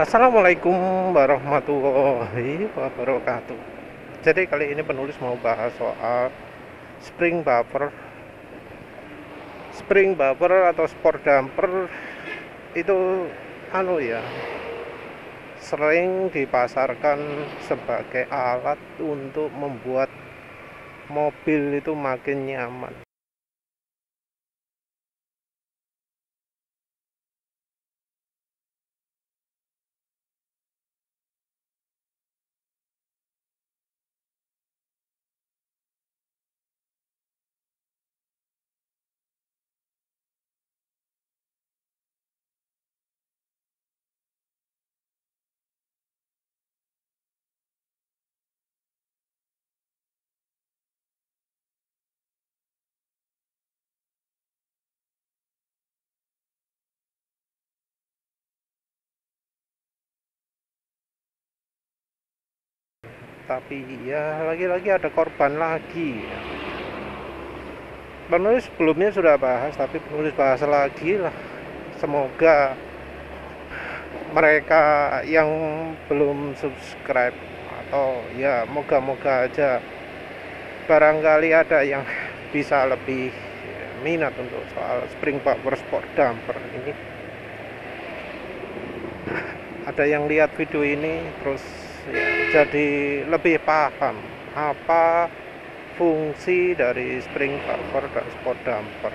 Assalamualaikum warahmatullahi wabarakatuh. Jadi kali ini penulis mau bahas soal spring buffer. Spring buffer atau sport damper itu sering dipasarkan sebagai alat untuk membuat mobil itu makin nyaman. Tapi ya lagi-lagi ada korban lagi. Penulis sebelumnya sudah bahas, tapi penulis bahas lagi lah. Semoga mereka yang belum subscribe atau ya moga-moga aja barangkali ada yang bisa lebih minat untuk soal spring buffer sport damper ini. Ada yang lihat video ini terus ya, jadi lebih paham apa fungsi dari spring buffer dan sport damper.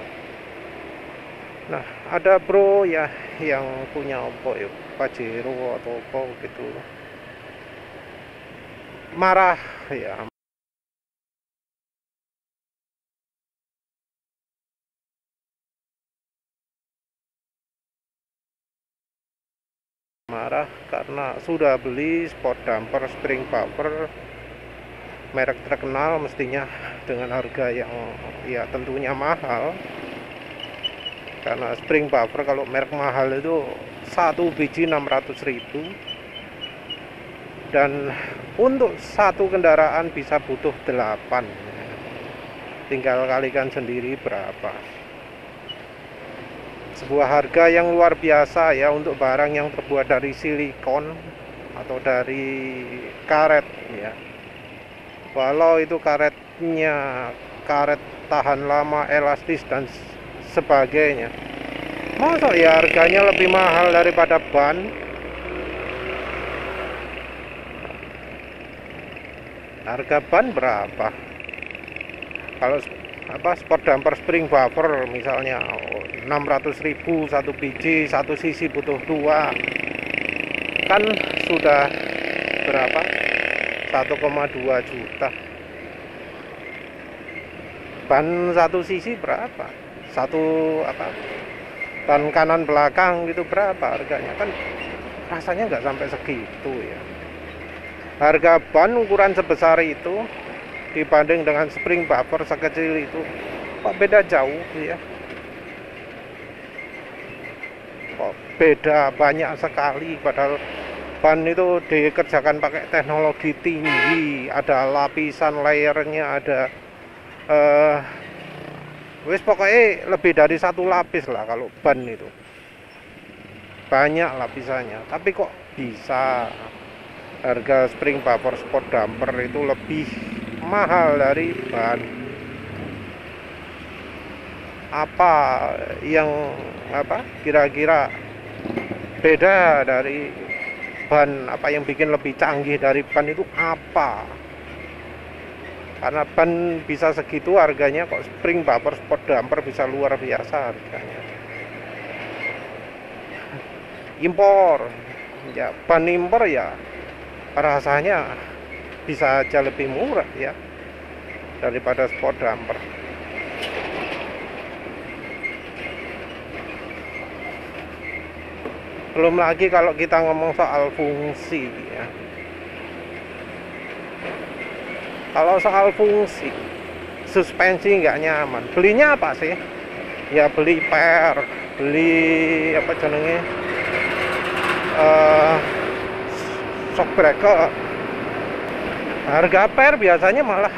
Nah, ada bro ya yang punya Oppo ya, Pajero atau Oppo gitu, marah ya, marah karena sudah beli sport damper spring buffer merek terkenal, mestinya dengan harga yang ya tentunya mahal, karena spring buffer kalau merek mahal itu satu biji 600.000, dan untuk satu kendaraan bisa butuh 8. Tinggal kalikan sendiri berapa. Sebuah harga yang luar biasa ya untuk barang yang terbuat dari silikon atau dari karet ya. Walau itu karetnya karet tahan lama, elastis dan sebagainya, masa ya harganya lebih mahal daripada ban? Harga ban berapa? Kalau sport damper spring buffer misalnya 600.000 satu biji, satu sisi butuh 2, kan sudah berapa? 1,2 juta. Ban satu sisi berapa? Ban kanan belakang gitu berapa harganya? Kan rasanya nggak sampai segitu ya. Harga ban ukuran sebesar itu dibanding dengan spring buffer sekecil itu kok beda jauh ya, kok beda banyak sekali. Padahal ban itu dikerjakan pakai teknologi tinggi, ada lapisan layernya, ada pokoknya lebih dari satu lapis lah. Kalau ban itu banyak lapisannya, tapi kok bisa harga spring buffer sport damper itu lebih mahal dari ban? Apa yang kira-kira beda dari ban? Apa yang bikin lebih canggih dari ban itu apa? Karena ban bisa segitu harganya, kok spring buffer sport damper bisa luar biasa harganya. Impor ya, ban impor ya rasanya bisa aja lebih murah ya daripada sport damper. Belum lagi kalau kita ngomong soal fungsi ya. Kalau soal fungsi, suspensi nggak nyaman, belinya apa sih? Ya beli per, beli apa jenenge, shock breaker. Harga per biasanya malah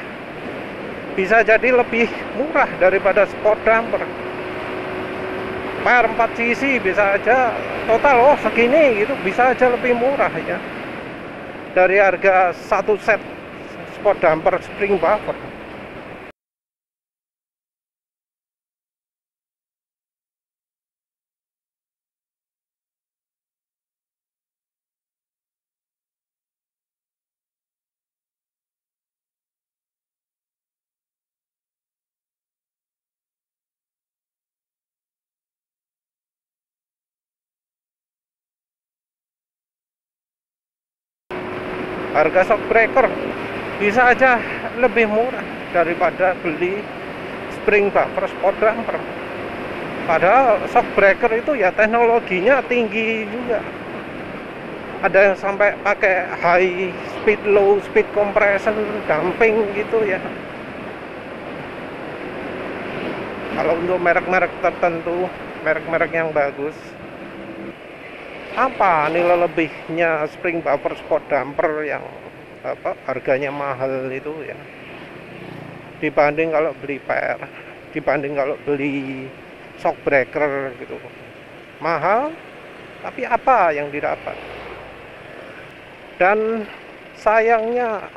bisa jadi lebih murah daripada sport damper. Per 4 cc bisa aja total oh segini gitu, bisa aja lebih murah ya dari harga satu set sport damper spring buffer. Harga shock breaker bisa aja lebih murah daripada beli spring buffer sport damper. Padahal shock breaker itu ya teknologinya tinggi juga. Ada yang sampai pakai high speed, low speed compression, damping gitu ya. Kalau untuk merek-merek tertentu, merek-merek yang bagus. Apa nilai lebihnya spring buffer sport damper yang harganya mahal itu ya, dibanding kalau beli per, dibanding kalau beli shock breaker gitu. Mahal, tapi apa yang didapat? Dan sayangnya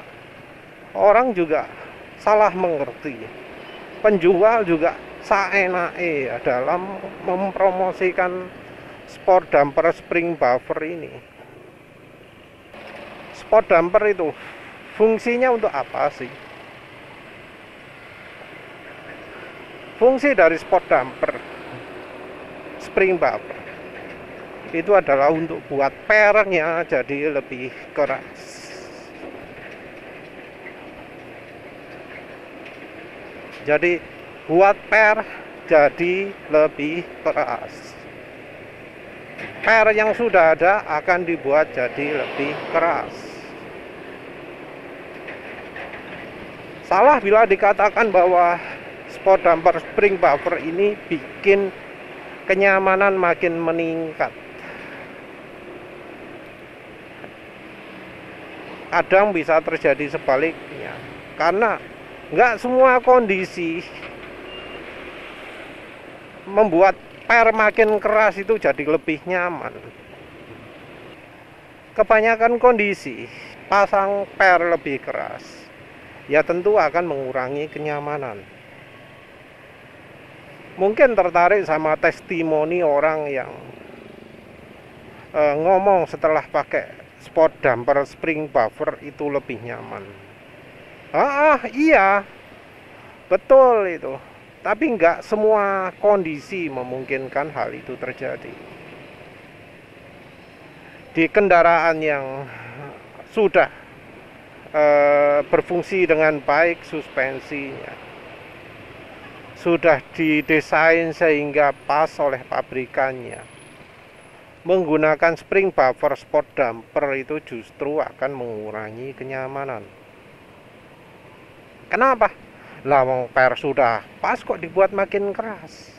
orang juga salah mengerti. Penjual juga saenake ya dalam mempromosikan sport damper spring buffer ini. Sport damper itu fungsinya untuk apa sih? Fungsi dari sport damper spring buffer itu adalah untuk buat pernya jadi lebih keras. Jadi buat per jadi lebih keras. Per yang sudah ada akan dibuat jadi lebih keras. Salah bila dikatakan bahwa sport damper spring buffer ini bikin kenyamanan makin meningkat. Kadang bisa terjadi sebaliknya, karena nggak semua kondisi membuat per makin keras itu jadi lebih nyaman. Kebanyakan kondisi pasang per lebih keras ya tentu akan mengurangi kenyamanan. Mungkin tertarik sama testimoni orang yang ngomong setelah pakai sport damper spring buffer itu lebih nyaman. Iya, betul itu. Tapi nggak semua kondisi memungkinkan hal itu terjadi. Di kendaraan yang sudah berfungsi dengan baik suspensinya, sudah didesain sehingga pas oleh pabrikannya, menggunakan spring buffer sport damper itu justru akan mengurangi kenyamanan. Kenapa? Lah wong per sudah pas kok dibuat makin keras.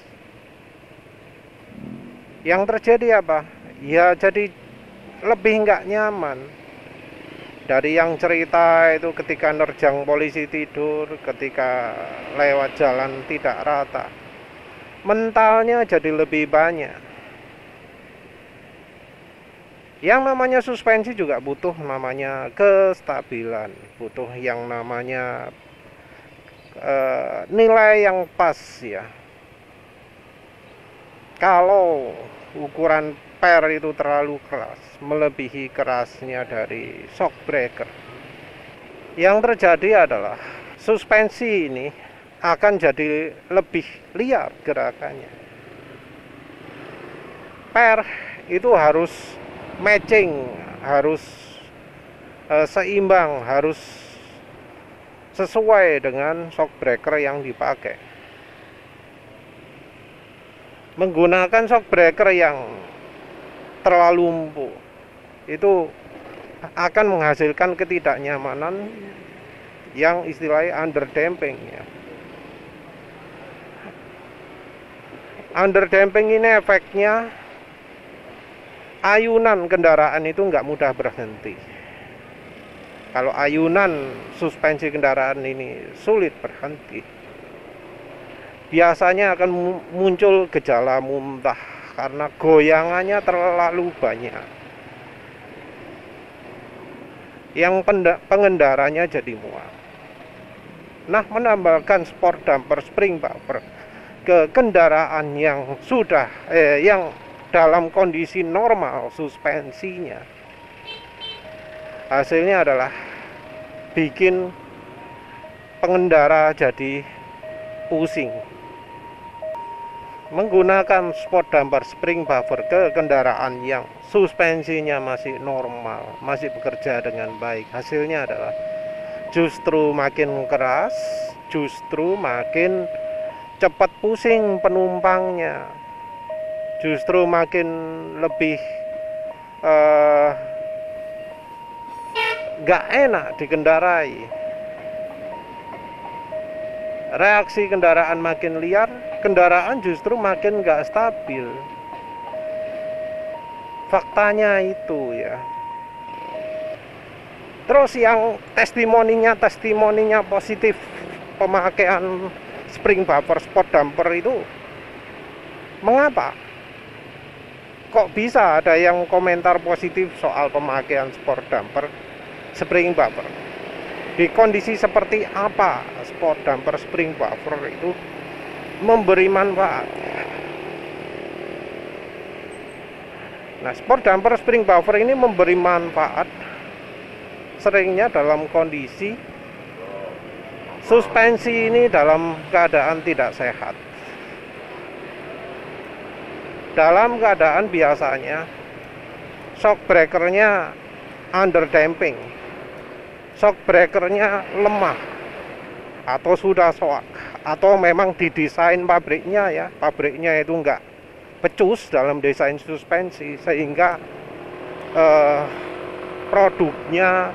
Yang terjadi apa? Ya jadi lebih nggak nyaman. Dari yang cerita itu ketika nerjang polisi tidur, ketika lewat jalan tidak rata, mentalnya jadi lebih banyak. Yang namanya suspensi juga butuh namanya kestabilan, butuh yang namanya nilai yang pas ya. Kalau ukuran per itu terlalu keras, melebihi kerasnya dari shock breaker, yang terjadi adalah suspensi ini akan jadi lebih liar gerakannya. Per itu harus matching, harus seimbang, harus sesuai dengan shock breaker yang dipakai. Menggunakan shock breaker yang terlalu empuk itu akan menghasilkan ketidaknyamanan yang istilahnya underdamping ya. Underdamping ini efeknya ayunan kendaraan itu nggak mudah berhenti. Kalau ayunan suspensi kendaraan ini sulit berhenti, biasanya akan muncul gejala muntah, karena goyangannya terlalu banyak, yang pengendaranya jadi mual. Nah, menambahkan sport damper spring bumper ke kendaraan yang sudah yang dalam kondisi normal suspensinya, hasilnya adalah bikin pengendara jadi pusing. Menggunakan sport damper spring bumper ke kendaraan yang suspensinya masih normal, masih bekerja dengan baik, hasilnya adalah justru makin keras, justru makin cepat pusing penumpangnya, justru makin lebih gak enak dikendarai. Reaksi kendaraan makin liar, kendaraan justru makin gak stabil. Faktanya itu ya. Terus yang testimoninya positif pemakaian spring bumper sport damper itu, mengapa kok bisa ada yang komentar positif soal pemakaian sport damper spring bumper? Di kondisi seperti apa sport damper spring bumper itu memberi manfaat? Nah, sport damper spring bumper ini memberi manfaat seringnya dalam kondisi suspensi ini dalam keadaan tidak sehat. Dalam keadaan biasanya shock breakernya under damping, shock breakernya lemah atau sudah soak, atau memang didesain pabriknya itu enggak becus dalam desain suspensi sehingga produknya,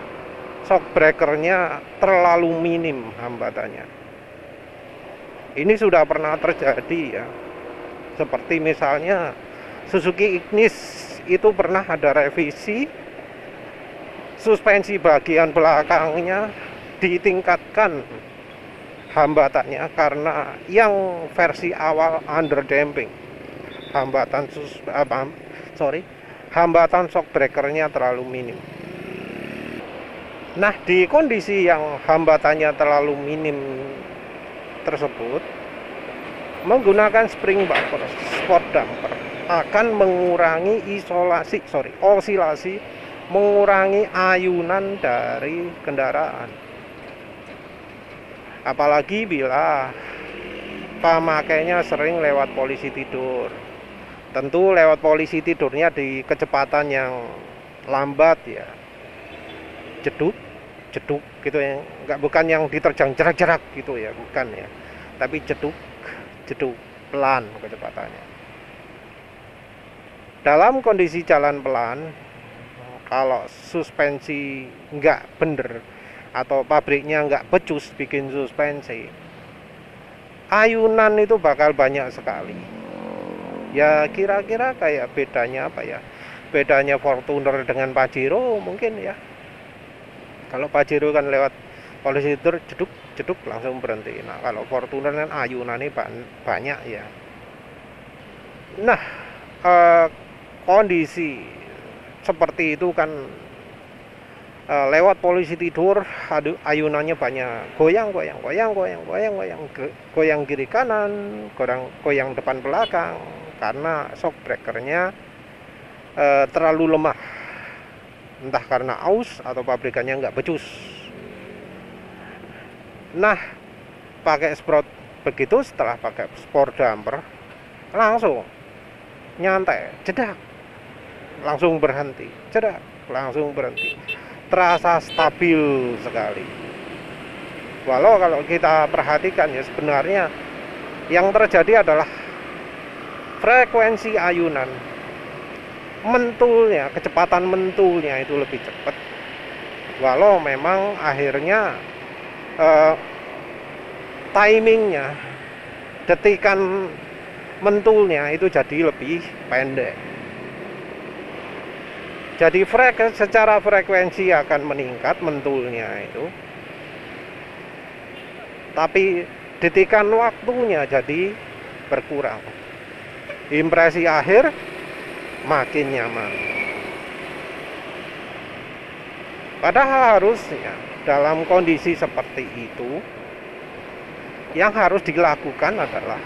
shock breakernya terlalu minim hambatannya. Ini sudah pernah terjadi ya. Seperti misalnya Suzuki Ignis itu pernah ada revisi, suspensi bagian belakangnya ditingkatkan hambatannya karena yang versi awal under damping, hambatan shock breakernya terlalu minim. Nah, di kondisi yang hambatannya terlalu minim tersebut, menggunakan spring bumper sport damper akan mengurangi osilasi, mengurangi ayunan dari kendaraan. Apalagi bila pemakainya sering lewat polisi tidur. Tentu lewat polisi tidurnya di kecepatan yang lambat ya. Jeduk gitu ya, bukan yang diterjang jerak-jerak gitu ya, bukan ya, tapi jeduk pelan kecepatannya. Dalam kondisi jalan pelan, kalau suspensi nggak bener atau pabriknya nggak becus bikin suspensi, ayunan itu bakal banyak sekali. Ya kira-kira kayak bedanya apa ya? Bedanya Fortuner dengan Pajero mungkin ya. Kalau Pajero kan lewat polisi tidur jeduk langsung berhenti. Nah, kalau Fortuner kan ayunannya banyak ya. Nah, kondisi seperti itu kan lewat polisi tidur, ayunannya banyak, goyang, goyang kiri kanan, goyang depan belakang, karena shock breakernya terlalu lemah, entah karena aus atau pabrikannya nggak becus. Nah, pakai begitu, setelah pakai sport damper langsung nyantai, jedak, langsung berhenti, jedak, langsung berhenti, terasa stabil sekali. Walau kalau kita perhatikan ya, sebenarnya yang terjadi adalah frekuensi ayunan, mentulnya, kecepatan mentulnya itu lebih cepat. Walau memang akhirnya timingnya, detikan mentulnya itu jadi lebih pendek. Jadi secara frekuensi akan meningkat mentulnya itu, tapi detikan waktunya jadi berkurang. impresi akhir makin nyaman. Padahal harusnya dalam kondisi seperti itu yang harus dilakukan adalah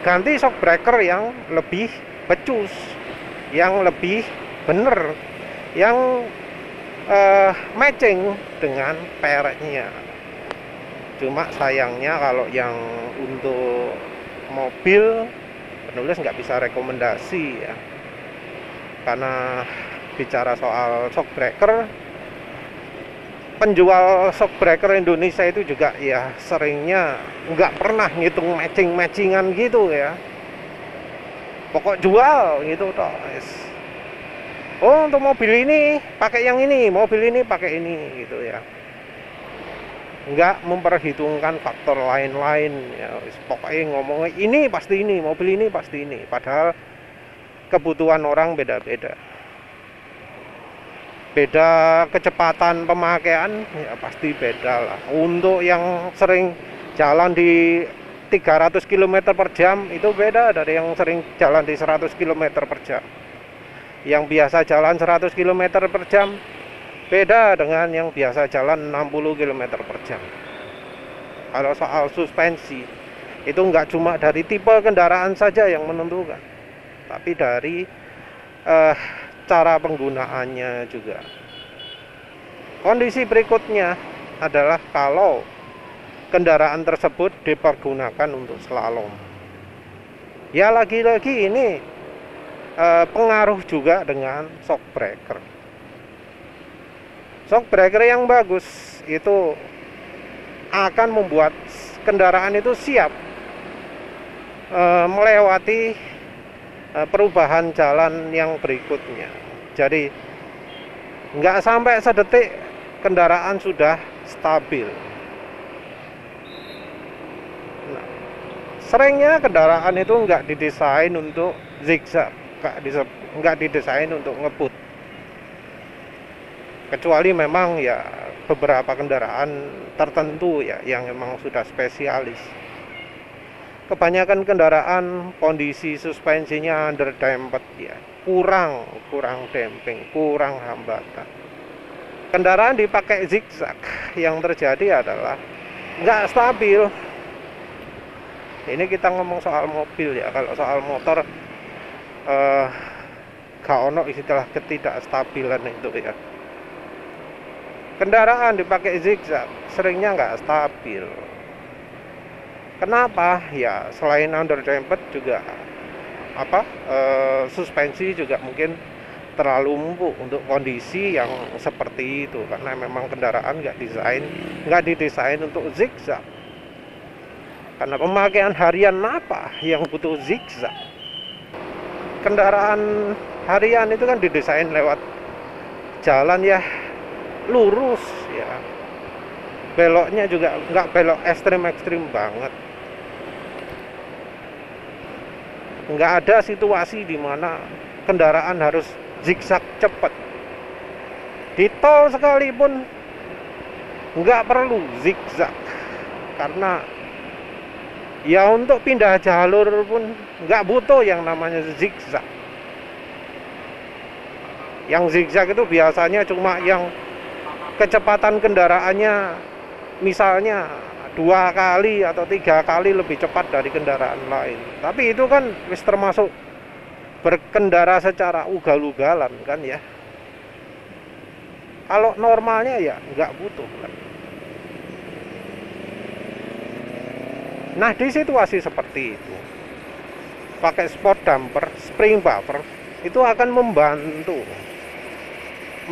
ganti shock breaker yang lebih becus, yang lebih bener, yang matching dengan pereknya. Cuma sayangnya kalau yang untuk mobil, penulis nggak bisa rekomendasi ya, karena bicara soal shock breaker, penjual shock breaker Indonesia itu juga ya seringnya nggak pernah ngitung matching-matchingan gitu ya, pokok jual gitu toh. Oh, untuk mobil ini pakai yang ini, mobil ini pakai ini gitu ya, nggak memperhitungkan faktor lain-lain ya. Pokoknya ngomongnya ini pasti ini, mobil ini pasti ini, padahal kebutuhan orang beda-beda, beda kecepatan pemakaian ya, pasti beda lah. Untuk yang sering jalan di 300 km per jam itu beda dari yang sering jalan di 100 km per jam. Yang biasa jalan 100 km per jam beda dengan yang biasa jalan 60 km per jam. Kalau soal suspensi itu nggak cuma dari tipe kendaraan saja yang menentukan, tapi dari cara penggunaannya juga. Kondisi berikutnya adalah kalau kendaraan tersebut dipergunakan untuk slalom. Ya lagi-lagi ini pengaruh juga dengan shock breaker. Shock breaker yang bagus itu akan membuat kendaraan itu siap melewati perubahan jalan yang berikutnya. Jadi nggak sampai sedetik kendaraan sudah stabil. Nah, seringnya kendaraan itu nggak didesain untuk zigzag, nggak didesain untuk ngebut, kecuali memang ya beberapa kendaraan tertentu ya yang memang sudah spesialis. Kebanyakan kendaraan kondisi suspensinya underdamped ya, kurang damping, kurang hambatan. Kendaraan dipakai zigzag, yang terjadi adalah nggak stabil. Ini kita ngomong soal mobil ya. Kalau soal motor gak ono istilah ketidakstabilan itu ya. Kendaraan dipakai zigzag seringnya nggak stabil. Kenapa? Ya selain underdamped juga suspensi juga mungkin terlalu empuk untuk kondisi yang seperti itu, karena memang kendaraan nggak didesain untuk zigzag. Karena pemakaian harian apa yang butuh zigzag? Kendaraan harian itu kan didesain lewat jalan ya lurus ya, beloknya juga nggak belok ekstrim banget. Nggak ada situasi di mana kendaraan harus zigzag cepat. Di tol sekalipun nggak perlu zigzag, karena ya untuk pindah jalur pun nggak butuh yang namanya zigzag. Yang zigzag itu biasanya cuma yang kecepatan kendaraannya misalnya 2 kali atau 3 kali lebih cepat dari kendaraan lain. Tapi itu kan wis termasuk berkendara secara ugal-ugalan kan ya. Kalau normalnya ya nggak butuh kan. Nah di situasi seperti itu, pakai sport damper, spring buffer itu akan membantu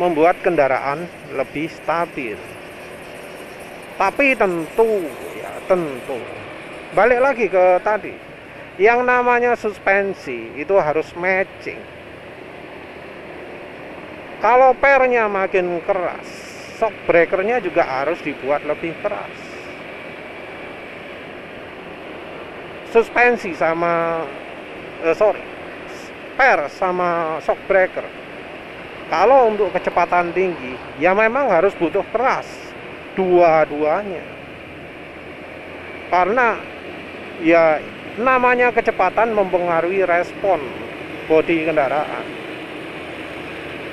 membuat kendaraan lebih stabil. Tapi tentu balik lagi ke tadi, yang namanya suspensi itu harus matching. Kalau pernya makin keras, shock breakernya juga harus dibuat lebih keras. Suspensi sama per sama shock breaker, kalau untuk kecepatan tinggi ya memang harus butuh keras dua-duanya, karena ya namanya kecepatan mempengaruhi respon bodi kendaraan.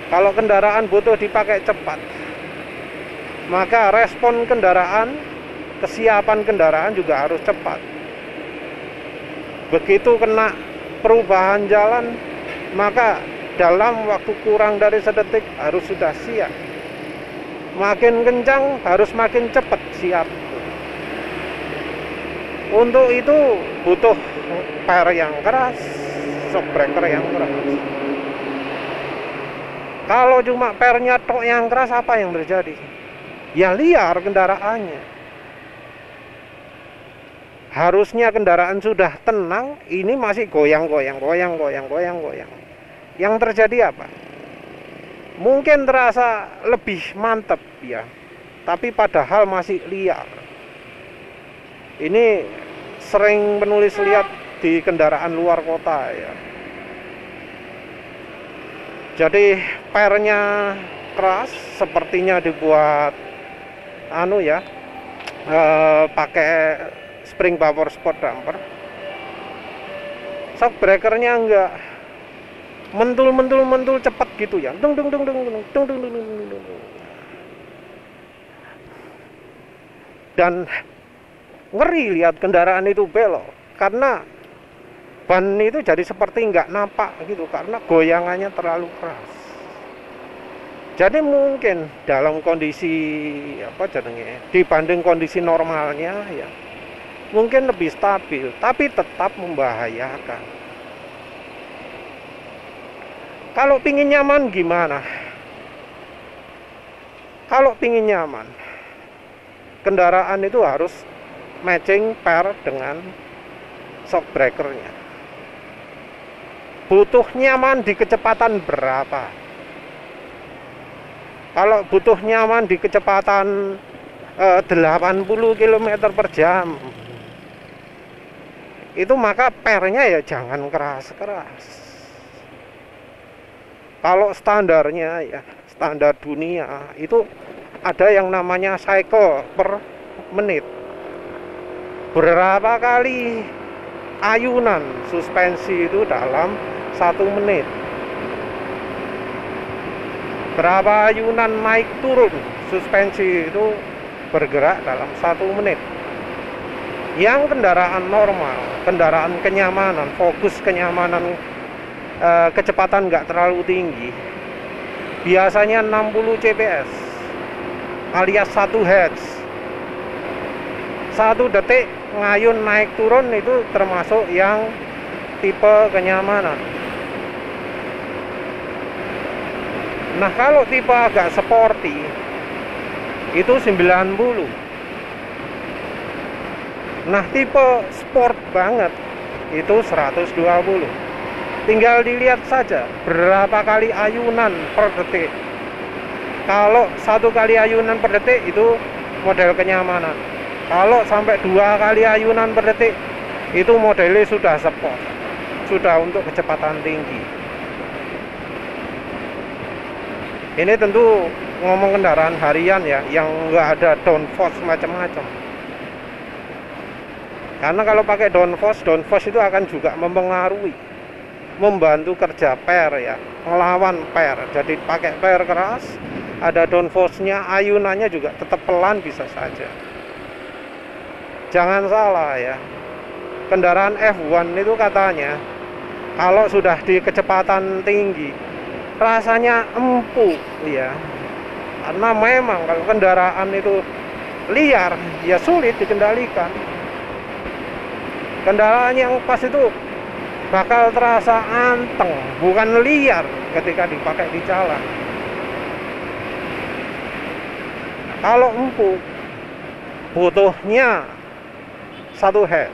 Kalau kendaraan butuh dipakai cepat, maka respon kendaraan, kesiapan kendaraan juga harus cepat. Begitu kena perubahan jalan, maka dalam waktu kurang dari sedetik harus sudah siap. Makin kencang harus makin cepat siap. Untuk itu butuh per yang keras, shock breaker yang keras. Kalau cuma pernya tok yang keras, apa yang terjadi? Ya liar kendaraannya. Harusnya kendaraan sudah tenang, ini masih goyang-goyang. Yang terjadi apa? Mungkin terasa lebih mantep ya, tapi padahal masih liar. Ini sering penulis lihat di kendaraan luar kota ya. Jadi pernya keras, sepertinya dibuat pakai spring power sport damper. Shock breakernya enggak mentul cepat gitu ya. Dan ngeri lihat kendaraan itu belok, karena ban itu jadi seperti nggak nampak gitu, karena goyangannya terlalu keras. Jadi mungkin dalam kondisi dibanding kondisi normalnya ya mungkin lebih stabil, tapi tetap membahayakan. Kalau pingin nyaman gimana? Kalau pingin nyaman, kendaraan itu harus matching pair dengan shock breakernya. Butuh nyaman di kecepatan berapa? Kalau butuh nyaman di kecepatan 80 km per jam, itu maka pernya ya jangan keras-keras. Kalau standarnya ya standar dunia itu ada yang namanya cycle per menit. Berapa kali ayunan suspensi itu dalam 1 menit? Berapa ayunan naik turun suspensi itu bergerak dalam 1 menit? Yang kendaraan normal, kendaraan kenyamanan, fokus kenyamanan, kecepatan nggak terlalu tinggi, biasanya 60 CPS alias 1 Hz. 1 detik ngayun naik turun itu termasuk yang tipe kenyamanan. Nah kalau tipe agak sporty itu 90. Nah tipe sport banget itu 120. Tinggal dilihat saja berapa kali ayunan per detik. Kalau 1 kali ayunan per detik itu model kenyamanan. Kalau sampai 2 kali ayunan per detik itu modelnya sudah sport, sudah untuk kecepatan tinggi. Ini tentu ngomong kendaraan harian ya, yang nggak ada downforce macam-macam. Karena kalau pakai downforce itu akan juga mempengaruhi, membantu kerja per ya, melawan per. Jadi pakai per keras, ada downforce-nya, ayunannya juga tetap pelan bisa saja. Jangan salah ya, kendaraan F1 itu katanya kalau sudah di kecepatan tinggi rasanya empuk ya, karena memang kalau kendaraan itu liar ya sulit dikendalikan. Kendaraan yang pas itu bakal terasa anteng, bukan liar ketika dipakai di jalan. Kalau empuk butuhnya 1 Hz.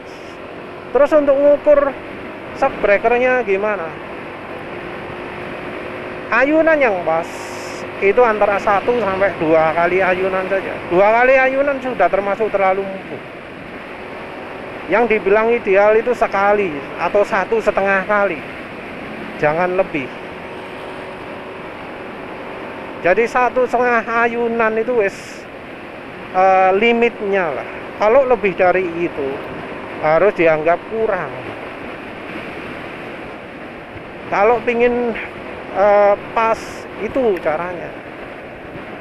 Terus untuk mengukur shock breakernya gimana? Ayunan yang pas itu antara 1 sampai 2 kali ayunan saja. 2 kali ayunan sudah termasuk terlalu empuk. Yang dibilang ideal itu sekali atau 1,5 kali, jangan lebih. Jadi 1,5 ayunan itu limitnya lah. Kalau lebih dari itu harus dianggap kurang. Kalau pingin pas itu caranya.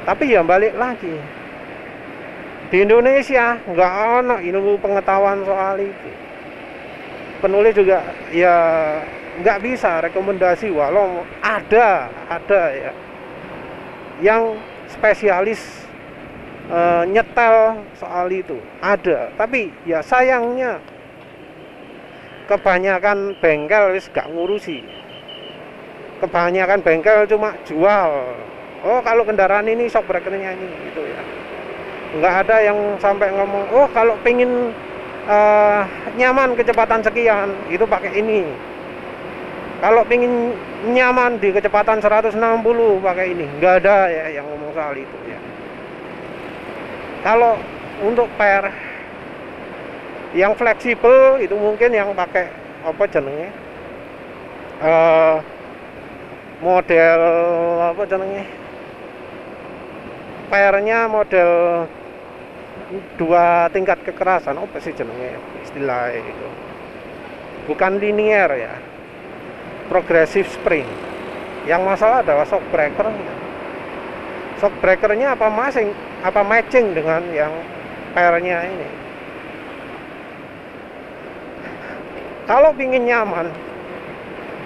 Tapi ya balik lagi, di Indonesia nggak ada ilmu pengetahuan soal itu. Penulis juga ya nggak bisa rekomendasi, walau ada ya yang spesialis nyetel soal itu, ada. Tapi ya sayangnya kebanyakan bengkel wis gak ngurusi. Kebanyakan bengkel cuma jual, oh kalau kendaraan ini shock breakernya ini gitu ya. Nggak ada yang sampai ngomong, oh kalau pengen nyaman kecepatan sekian itu pakai ini, kalau pengen nyaman di kecepatan 160 pakai ini. Nggak ada ya yang ngomong soal itu ya. Kalau untuk per yang fleksibel itu mungkin yang pakai apa jenenge, model apa jenenge, pernya model 2 tingkat kekerasan, apa sih jenenge istilah itu, bukan linear ya, progressive spring. Yang masalah adalah shock breakernya. Shock breakernya apa matching dengan yang pernya ini. Kalau pingin nyaman,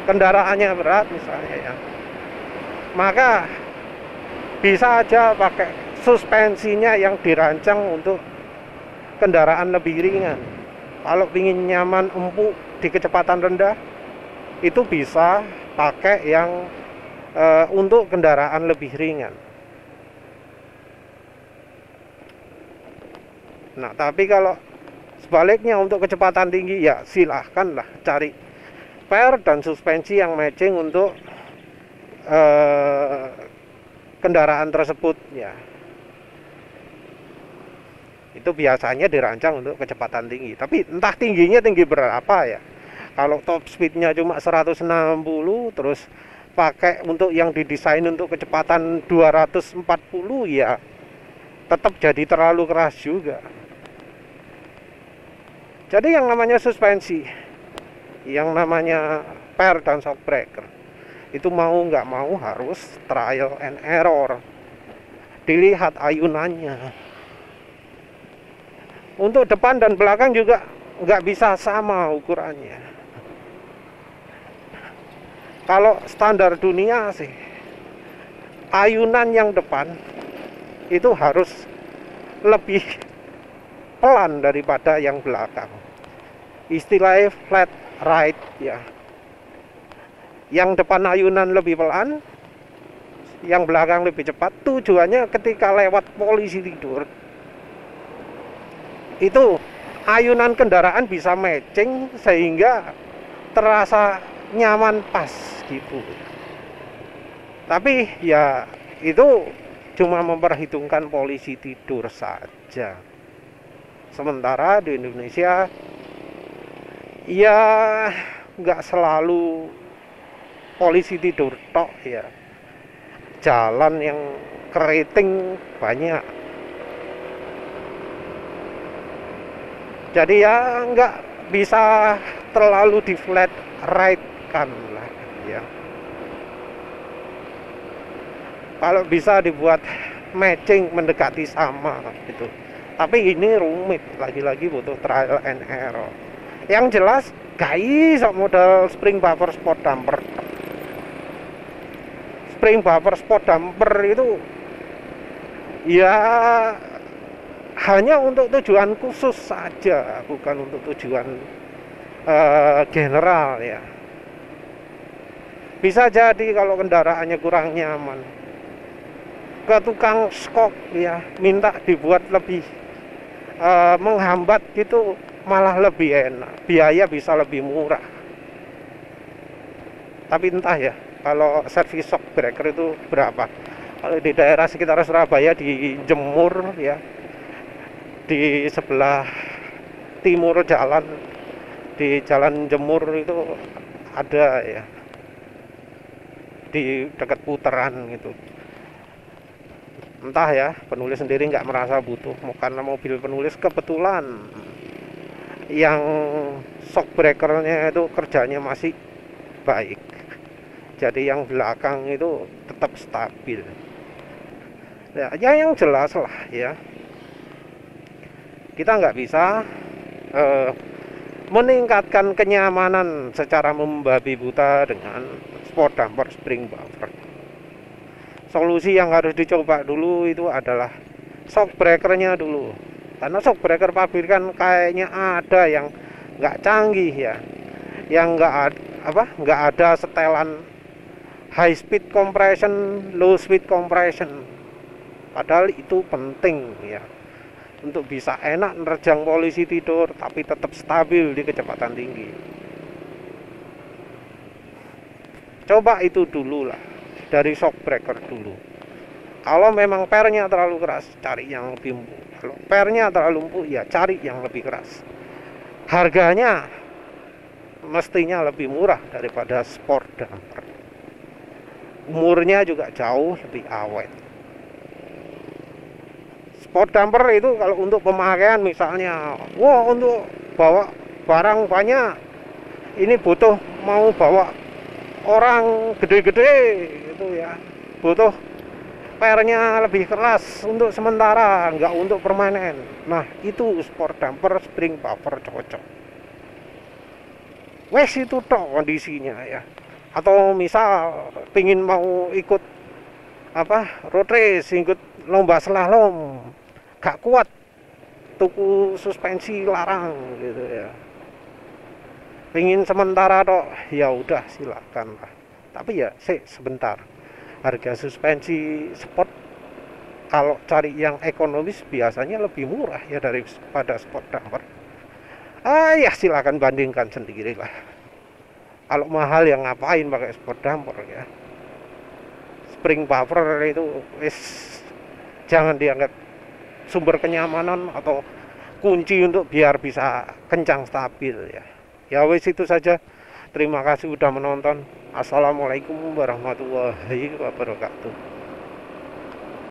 kendaraannya berat misalnya ya, maka bisa aja pakai suspensinya yang dirancang untuk kendaraan lebih ringan. Kalau pingin nyaman empuk di kecepatan rendah, itu bisa pakai yang untuk kendaraan lebih ringan. Nah, tapi kalau sebaliknya untuk kecepatan tinggi, ya silahkanlah cari per dan suspensi yang matching untuk kendaraan tersebut ya. Itu biasanya dirancang untuk kecepatan tinggi, tapi entah tingginya tinggi berapa ya. Kalau top speednya cuma 160, terus pakai untuk yang didesain untuk kecepatan 240 ya tetap jadi terlalu keras juga. Jadi yang namanya suspensi, yang namanya per dan shock breaker, itu mau nggak mau harus trial and error, dilihat ayunannya. Untuk depan dan belakang juga nggak bisa sama ukurannya. Kalau standar dunia sih, ayunan yang depan itu harus lebih pelan daripada yang belakang. Istilahnya flat right ya. Yang depan ayunan lebih pelan, yang belakang lebih cepat. Tujuannya ketika lewat polisi tidur, itu ayunan kendaraan bisa matching sehingga terasa nyaman pas gitu. Tapi ya itu cuma memperhitungkan polisi tidur saja. Sementara di Indonesia ya nggak selalu polisi tidur tok ya. Jalan yang keriting banyak. Jadi ya nggak bisa terlalu di flat right kan lah ya. Kalau bisa dibuat matching mendekati sama gitu. Tapi ini rumit, lagi-lagi butuh trial and error. Yang jelas gak iso modal spring buffer spot damper. Spring buffer spot damper itu ya hanya untuk tujuan khusus saja, bukan untuk tujuan general ya. Bisa jadi kalau kendaraannya kurang nyaman, ke tukang skok ya, minta dibuat lebih menghambat gitu, malah lebih enak, biaya bisa lebih murah. Tapi entah ya, kalau servis shock breaker itu berapa. Kalau di daerah sekitar Surabaya, di Jemur ya, di sebelah timur jalan, di jalan Jemur itu ada ya, di dekat putaran gitu. Entah ya, penulis sendiri nggak merasa butuh, karena mobil penulis kebetulan yang shock breakernya itu kerjanya masih baik, jadi yang belakang itu tetap stabil ya. Yang jelas lah ya, kita nggak bisa meningkatkan kenyamanan secara membabi buta dengan sport damper spring buffer. Solusi yang harus dicoba dulu itu adalah shock breakernya dulu, karena shock breaker pabrikan kayaknya ada yang nggak canggih ya, yang nggak ada setelan high speed compression, low speed compression, padahal itu penting ya untuk bisa enak nerjang polisi tidur tapi tetap stabil di kecepatan tinggi. Coba itu dulu lah, dari shock breaker dulu. Kalau memang pernya terlalu keras, cari yang lebih empuk. Kalau pernya terlalu empuk, ya cari yang lebih keras. Harganya mestinya lebih murah daripada sport damper. Umurnya juga jauh lebih awet. Sport damper itu kalau untuk pemakaian misalnya, wah untuk bawa barang banyak, ini butuh mau bawa orang gede-gede gitu ya, butuh pernya lebih keras untuk sementara, nggak untuk permanen. Nah itu sport damper spring buffer cocok. Wes itu toh kondisinya ya. Atau misal pingin mau ikut road race, ikut lomba slalom, gak kuat tuku suspensi larang gitu ya, pingin sementara toh, ya udah silakan lah. Tapi ya sebentar, harga suspensi sport kalau cari yang ekonomis biasanya lebih murah ya daripada sport damper. Ya silakan bandingkan sendiri lah. Kalau mahal yang ngapain pakai sport damper ya. Spring buffer itu jangan dianggap sumber kenyamanan atau kunci untuk biar bisa kencang stabil ya. Ya wes itu saja. Terima kasih sudah menonton. Assalamualaikum warahmatullahi wabarakatuh.